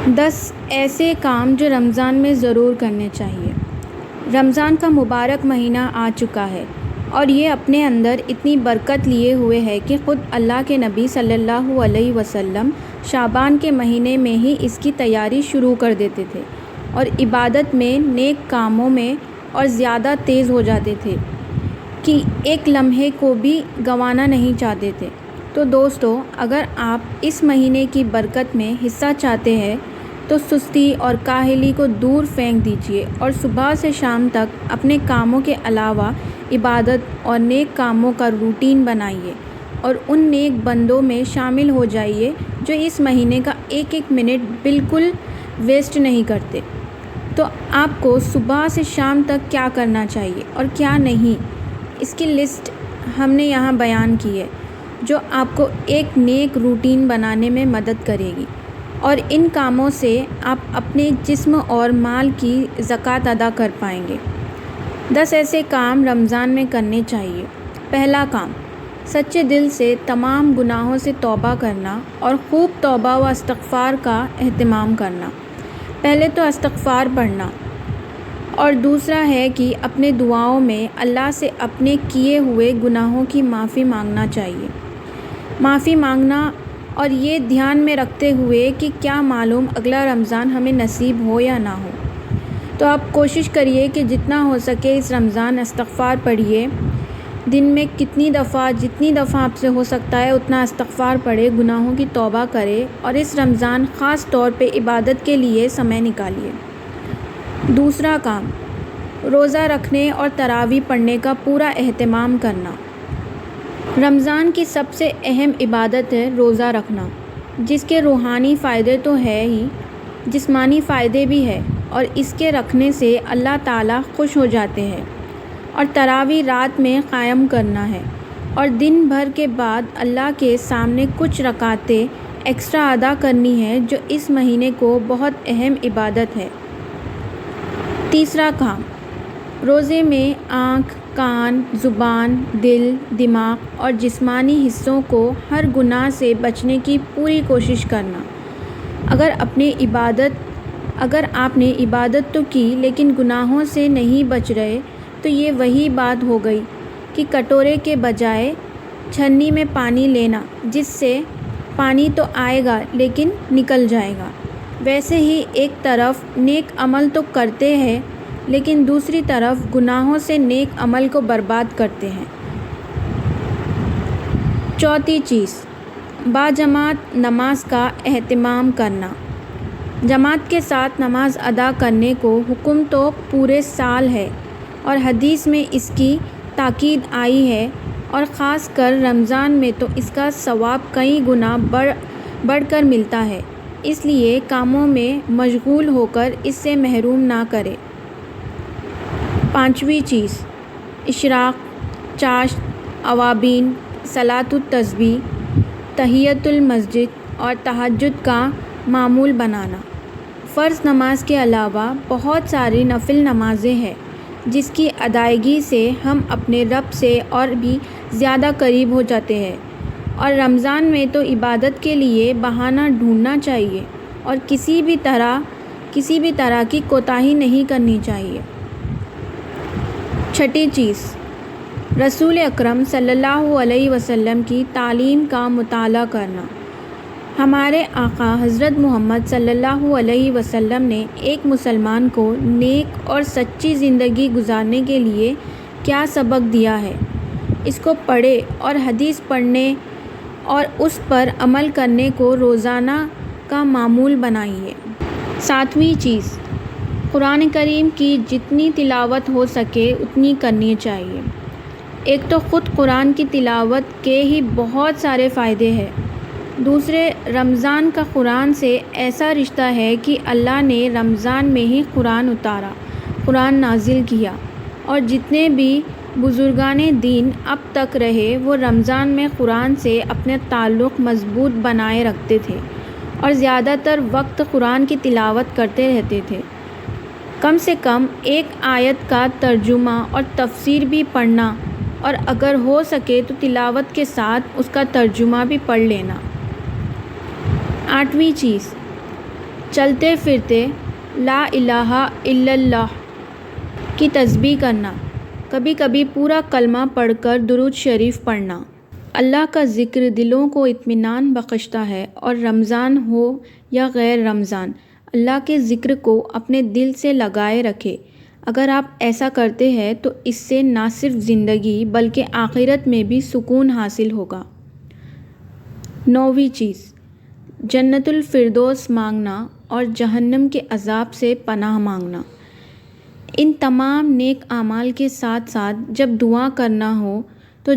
10 ایسے کام جو رمضان میں ضرور کرنے چاہیے۔ رمضان کا مبارک مہینہ آ چکا ہے اور یہ اپنے اندر اتنی برکت لیے ہوئے ہے کہ خود اللہ کے نبی صلی اللہ علیہ وسلم شعبان کے مہینے میں ہی اس کی تیاری شروع کر دیتے تھے اور عبادت میں، نیک کاموں میں اور زیادہ تیز ہو جاتے تھے کہ ایک لمحے کو بھی گنوانا نہیں چاہتے تھے۔ تو دوستو، اگر آپ اس مہینے کی برکت میں حصہ چاہتے ہیں تو سستی اور کاہلی کو دور پھینک دیجیے اور صبح سے شام تک اپنے کاموں کے علاوہ عبادت اور نیک کاموں کا روٹین بنائیے اور ان نیک بندوں میں شامل ہو جائیے جو اس مہینے کا ایک ایک منٹ بالکل ویسٹ نہیں کرتے۔ تو آپ کو صبح سے شام تک کیا کرنا چاہیے اور کیا نہیں، اس کی لسٹ ہم نے یہاں بیان کی ہے، جو آپ کو ایک نیک روٹین بنانے میں مدد کرے گی اور ان کاموں سے آپ اپنے جسم اور مال کی زکوٰۃ ادا کر پائیں گے۔ 10 ایسے کام رمضان میں کرنے چاہیے۔ پہلا کام، سچے دل سے تمام گناہوں سے توبہ کرنا اور خوب توبہ و استغفار کا اہتمام کرنا۔ پہلے تو استغفار پڑھنا اور دوسرا ہے کہ اپنے دعاؤں میں اللہ سے اپنے کیے ہوئے گناہوں کی معافی مانگنا چاہیے۔ معافی مانگنا اور یہ دھیان میں رکھتے ہوئے کہ کیا معلوم اگلا رمضان ہمیں نصیب ہو یا نہ ہو، تو آپ کوشش کریے کہ جتنا ہو سکے اس رمضان استغفار پڑھیے۔ دن میں جتنی دفعہ آپ سے ہو سکتا ہے اتنا استغفار پڑھے، گناہوں کی توبہ کرے اور اس رمضان خاص طور پہ عبادت کے لیے سمے نکالیے۔ دوسرا کام، روزہ رکھنے اور تراویح پڑھنے کا پورا اہتمام کرنا۔ رمضان کی سب سے اہم عبادت ہے روزہ رکھنا، جس کے روحانی فائدے تو ہے ہی، جسمانی فائدے بھی ہے اور اس کے رکھنے سے اللہ تعالیٰ خوش ہو جاتے ہیں۔ اور تراویح رات میں قائم کرنا ہے اور دن بھر کے بعد اللہ کے سامنے کچھ رکعتیں ایکسٹرا ادا کرنی ہے، جو اس مہینے کو بہت اہم عبادت ہے۔ تیسرا کام، روزے میں آنکھ، کان، زبان، دل، دماغ اور جسمانی حصوں کو ہر گناہ سے بچنے کی پوری کوشش کرنا۔ اگر آپ نے عبادت تو کی لیکن گناہوں سے نہیں بچ رہے تو یہ وہی بات ہو گئی کہ کٹورے کے بجائے چھنی میں پانی لینا، جس سے پانی تو آئے گا لیکن نکل جائے گا۔ ویسے ہی ایک طرف نیک عمل تو کرتے ہیں لیکن دوسری طرف گناہوں سے نیک عمل کو برباد کرتے ہیں۔ چوتھی چیز، باجماعت نماز کا اہتمام کرنا۔ جماعت کے ساتھ نماز ادا کرنے کو حکم تو پورے سال ہے اور حدیث میں اس کی تاکید آئی ہے، اور خاص کر رمضان میں تو اس کا ثواب کئی گنا بڑھ کر ملتا ہے، اس لیے کاموں میں مشغول ہو کر اس سے محروم نہ کرے۔ پانچویں چیز، اشراق، چاشت، اوابین، صلاۃ التسبیح، تحیۃ المسجد اور تہجد کا معمول بنانا۔ فرض نماز کے علاوہ بہت ساری نفل نمازیں ہیں جس کی ادائیگی سے ہم اپنے رب سے اور بھی زیادہ قریب ہو جاتے ہیں، اور رمضان میں تو عبادت کے لیے بہانہ ڈھونڈنا چاہیے اور کسی بھی طرح کی کوتاہی نہیں کرنی چاہیے۔ چھٹی چیز، رسول اکرم صلی اللہ علیہ وسلم کی تعلیم کا مطالعہ کرنا۔ ہمارے آقا حضرت محمد صلی اللہ علیہ وسلم نے ایک مسلمان کو نیک اور سچی زندگی گزارنے کے لیے کیا سبق دیا ہے، اس کو پڑھے اور حدیث پڑھنے اور اس پر عمل کرنے کو روزانہ کا معمول بنائیے۔ ساتویں چیز، قرآن کریم کی جتنی تلاوت ہو سکے اتنی کرنی چاہیے۔ ایک تو خود قرآن کی تلاوت کے ہی بہت سارے فائدے ہیں، دوسرے رمضان کا قرآن سے ایسا رشتہ ہے کہ اللہ نے رمضان میں ہی قرآن اتارا، قرآن نازل کیا، اور جتنے بھی بزرگان دین اب تک رہے وہ رمضان میں قرآن سے اپنے تعلق مضبوط بنائے رکھتے تھے اور زیادہ تر وقت قرآن کی تلاوت کرتے رہتے تھے۔ کم سے کم ایک آیت کا ترجمہ اور تفسیر بھی پڑھنا، اور اگر ہو سکے تو تلاوت کے ساتھ اس کا ترجمہ بھی پڑھ لینا۔ آٹھویں چیز، چلتے پھرتے لا الہ الا اللہ کی تسبیح کرنا، کبھی کبھی پورا کلمہ پڑھ کر درود شریف پڑھنا۔ اللہ کا ذکر دلوں کو اطمینان بخشتا ہے، اور رمضان ہو یا غیر رمضان، اللہ کے ذکر کو اپنے دل سے لگائے رکھے۔ اگر آپ ایسا کرتے ہیں تو اس سے نہ صرف زندگی بلکہ آخرت میں بھی سکون حاصل ہوگا۔ 9ویں چیز، جنت الفردوس مانگنا اور جہنم کے عذاب سے پناہ مانگنا۔ ان تمام نیک اعمال کے ساتھ ساتھ جب دعا کرنا ہو تو